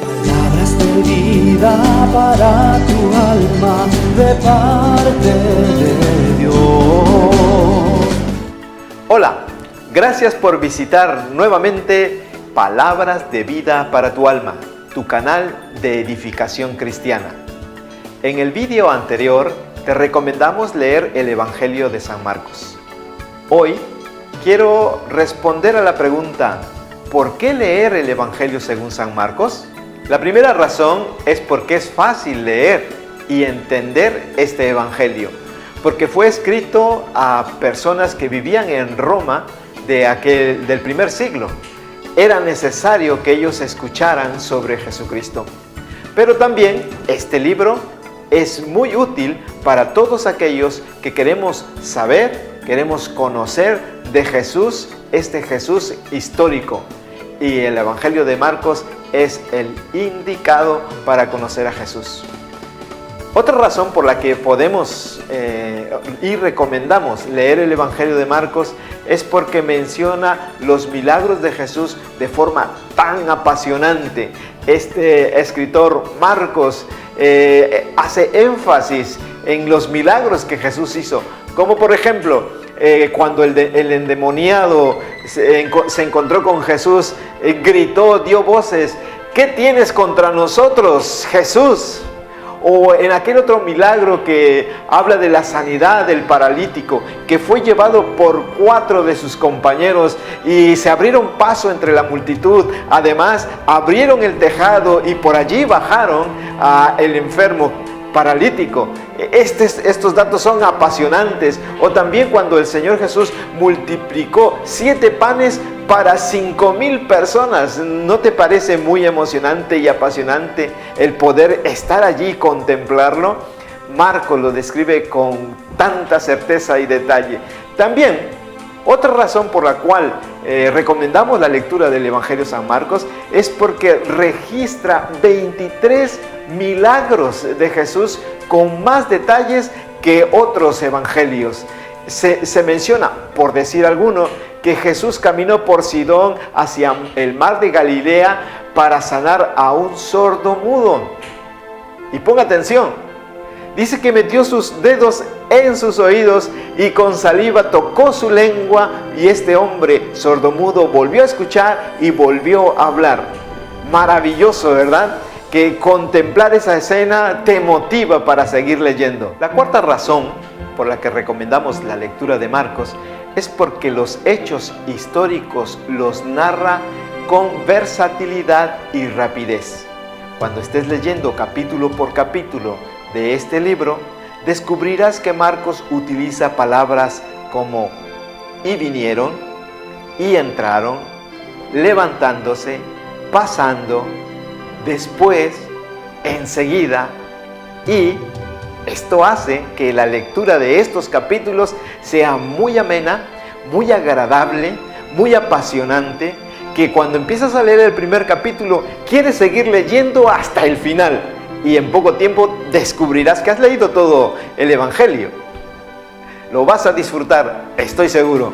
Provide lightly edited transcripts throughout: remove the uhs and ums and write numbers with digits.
Palabras de vida para tu alma de parte de Dios. Hola, gracias por visitar nuevamente Palabras de Vida para tu Alma, tu canal de edificación cristiana. En el vídeo anterior te recomendamos leer el Evangelio de San Marcos. Hoy quiero responder a la pregunta: ¿por qué leer el Evangelio según San Marcos? La primera razón es porque es fácil leer y entender este Evangelio, porque fue escrito a personas que vivían en Roma del primer siglo. Era necesario que ellos escucharan sobre Jesucristo. Pero también este libro es muy útil para todos aquellos que queremos saber, queremos conocer de Jesús, este Jesús histórico. Y el Evangelio de Marcos es el indicado para conocer a Jesús. Otra razón por la que podemos y recomendamos leer el Evangelio de Marcos es porque menciona los milagros de Jesús de forma tan apasionante. Este escritor Marcos hace énfasis en los milagros que Jesús hizo, como por ejemplo cuando el endemoniado se encontró con Jesús, gritó, dio voces: ¿qué tienes contra nosotros, Jesús? O en aquel otro milagro que habla de la sanidad del paralítico, que fue llevado por 4 de sus compañeros y se abrieron paso entre la multitud. Además, abrieron el tejado y por allí bajaron al enfermo paralítico. Estos datos son apasionantes. O también cuando el Señor Jesús multiplicó 7 panes para 5,000 personas. ¿No te parece muy emocionante y apasionante el poder estar allí y contemplarlo? Marcos lo describe con tanta certeza y detalle. También, otra razón por la cual recomendamos la lectura del Evangelio de San Marcos es porque registra 23 milagros de Jesús con más detalles que otros evangelios. Se menciona, por decir alguno, que Jesús caminó por Sidón hacia el mar de Galilea para sanar a un sordo mudo. Y ponga atención, dice que metió sus dedos en sus oídos y con saliva tocó su lengua, y este hombre sordomudo volvió a escuchar y volvió a hablar. Maravilloso, ¿verdad? Que contemplar esa escena te motiva para seguir leyendo. La cuarta razón por la que recomendamos la lectura de Marcos es porque los hechos históricos los narra con versatilidad y rapidez. Cuando estés leyendo capítulo por capítulo de este libro, descubrirás que Marcos utiliza palabras como y vinieron, y entraron, levantándose, pasando, después, enseguida, y esto hace que la lectura de estos capítulos sea muy amena, muy agradable, muy apasionante, que cuando empiezas a leer el primer capítulo quieres seguir leyendo hasta el final, y en poco tiempo descubrirás que has leído todo el Evangelio. Lo vas a disfrutar, estoy seguro.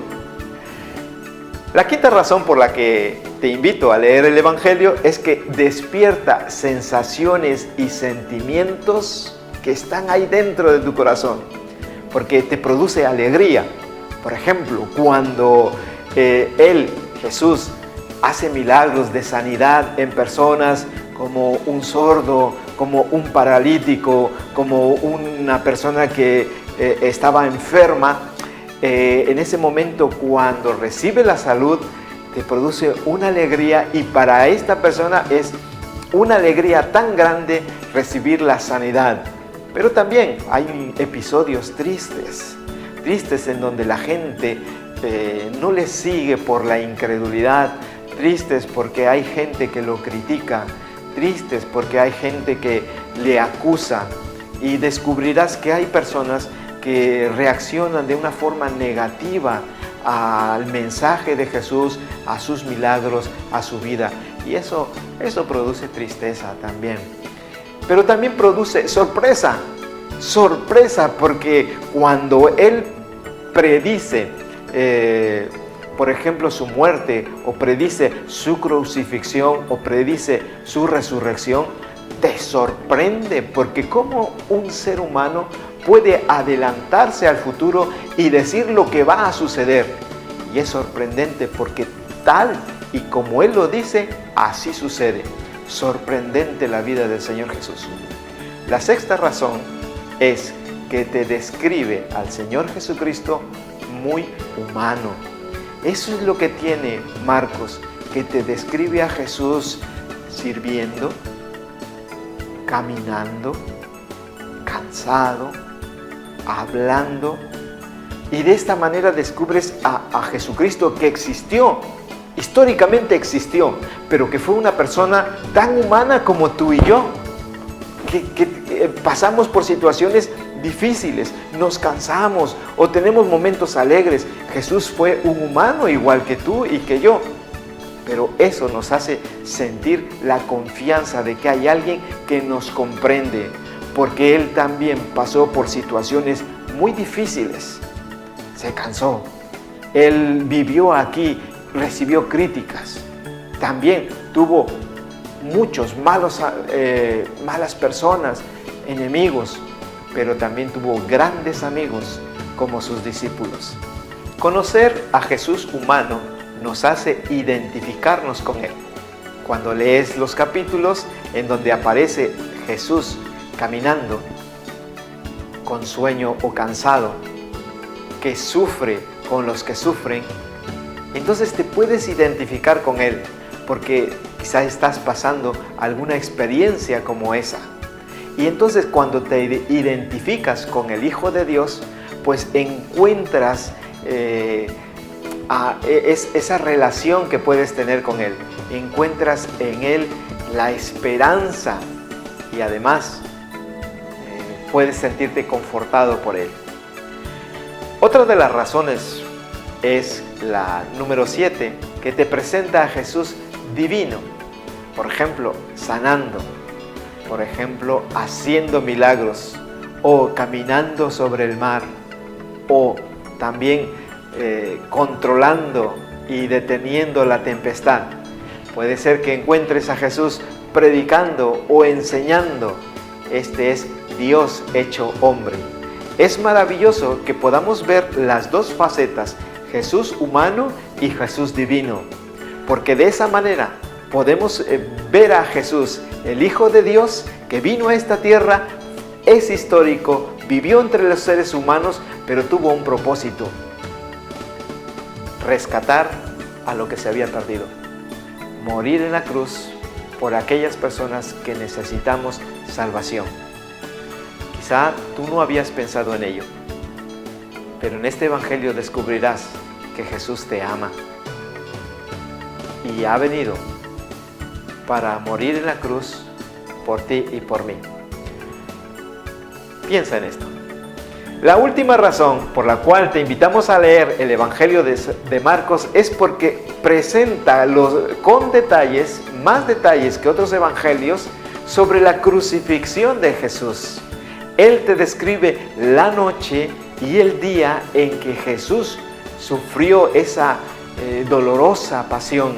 La quinta razón por la que te invito a leer el Evangelio es que despierta sensaciones y sentimientos que están ahí dentro de tu corazón, porque te produce alegría. Por ejemplo, cuando Jesús, hace milagros de sanidad en personas como un sordo, como un paralítico, como una persona que estaba enferma. En ese momento, cuando recibe la salud, te produce una alegría, y para esta persona es una alegría tan grande recibir la sanidad. Pero también hay episodios tristes en donde la gente no le sigue por la incredulidad, tristes porque hay gente que lo critica, tristes porque hay gente que le acusa, y descubrirás que hay personas que reaccionan de una forma negativa al mensaje de Jesús, a sus milagros, a su vida, y eso produce tristeza también. Pero también produce sorpresa, porque cuando Él predice por ejemplo, su muerte, o predice su crucifixión, o predice su resurrección, te sorprende, porque ¿cómo un ser humano puede adelantarse al futuro y decir lo que va a suceder? Y es sorprendente porque tal y como Él lo dice, así sucede. Sorprendente la vida del Señor Jesús. La sexta razón es que te describe al Señor Jesucristo muy humano. Eso es lo que tiene Marcos, que te describe a Jesús sirviendo, caminando, cansado, hablando. Y de esta manera descubres a Jesucristo que existió, históricamente existió, pero que fue una persona tan humana como tú y yo, que pasamos por situaciones difíciles, nos cansamos o tenemos momentos alegres. Jesús fue un humano igual que tú y que yo, pero eso nos hace sentir la confianza de que hay alguien que nos comprende, porque Él también pasó por situaciones muy difíciles. Se cansó, Él vivió aquí, recibió críticas, también tuvo muchos malas personas, enemigos, pero también tuvo grandes amigos como sus discípulos. Conocer a Jesús humano nos hace identificarnos con Él. Cuando lees los capítulos en donde aparece Jesús caminando con sueño o cansado, que sufre con los que sufren, entonces te puedes identificar con Él, porque quizás estás pasando alguna experiencia como esa. Y entonces cuando te identificas con el Hijo de Dios, pues encuentras esa relación que puedes tener con Él. Encuentras en Él la esperanza y además puedes sentirte confortado por Él. Otra de las razones es la número 7, que te presenta a Jesús divino. Por ejemplo, sanando. Por ejemplo, haciendo milagros, o caminando sobre el mar, o también controlando y deteniendo la tempestad. Puede ser que encuentres a Jesús predicando o enseñando. Este es Dios hecho hombre. Es maravilloso que podamos ver las dos facetas, Jesús humano y Jesús divino, porque de esa manera podemos ver a Jesús, el Hijo de Dios, que vino a esta tierra, es histórico, vivió entre los seres humanos, pero tuvo un propósito: rescatar a lo que se había perdido, morir en la cruz por aquellas personas que necesitamos salvación. Quizá tú no habías pensado en ello, pero en este Evangelio descubrirás que Jesús te ama y ha venido para morir en la cruz por ti y por mí. Piensa en esto. La última razón por la cual te invitamos a leer el Evangelio de Marcos es porque presenta con detalles, más detalles que otros evangelios, sobre la crucifixión de Jesús. Él te describe la noche y el día en que Jesús sufrió esa dolorosa pasión.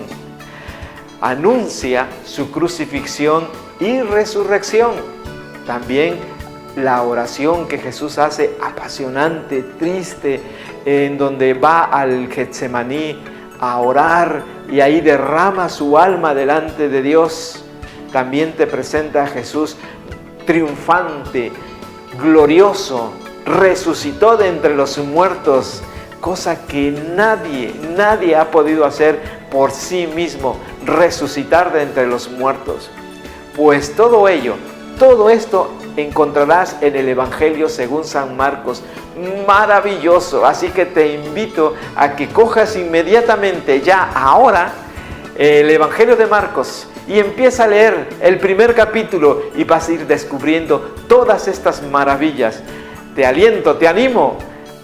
Anuncia su crucifixión y resurrección. También la oración que Jesús hace, apasionante, triste, en donde va al Getsemaní a orar y ahí derrama su alma delante de Dios. También te presenta a Jesús triunfante, glorioso, resucitó de entre los muertos, cosa que nadie ha podido hacer por sí mismo, resucitar de entre los muertos. Pues todo esto encontrarás en el Evangelio según San Marcos, maravilloso. Así que te invito a que cojas inmediatamente, ya ahora, el Evangelio de Marcos y empieza a leer el primer capítulo y vas a ir descubriendo todas estas maravillas. Te aliento, te animo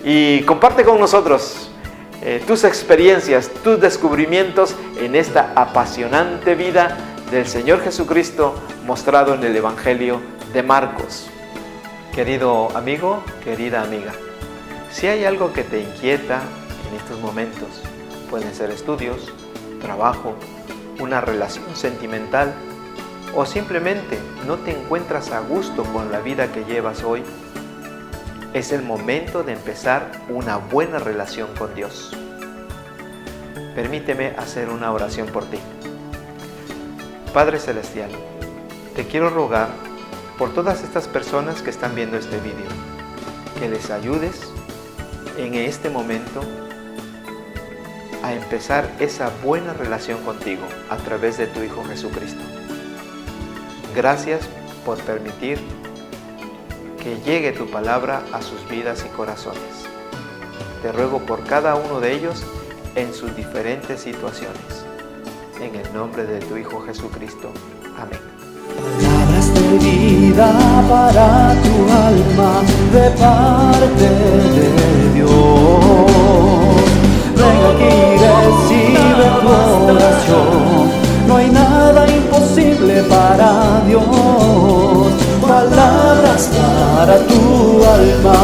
y comparte con nosotros tus experiencias, tus descubrimientos en esta apasionante vida del Señor Jesucristo mostrado en el Evangelio de Marcos. Querido amigo, querida amiga, si hay algo que te inquieta en estos momentos, Pueden ser estudios, trabajo, una relación sentimental o simplemente no te encuentras a gusto con la vida que llevas hoy. Es el momento de empezar una buena relación con Dios. Permíteme hacer una oración por ti. Padre Celestial, te quiero rogar por todas estas personas que están viendo este vídeo, que les ayudes en este momento a empezar esa buena relación contigo a través de tu Hijo Jesucristo. Gracias por permitir que llegue tu palabra a sus vidas y corazones. Te ruego por cada uno de ellos en sus diferentes situaciones. En el nombre de tu Hijo Jesucristo. Amén. Palabras de vida para tu alma de parte de Dios. Ven aquí y recibe tu oración. No hay nada imposible para Dios. Palabras para tu alma.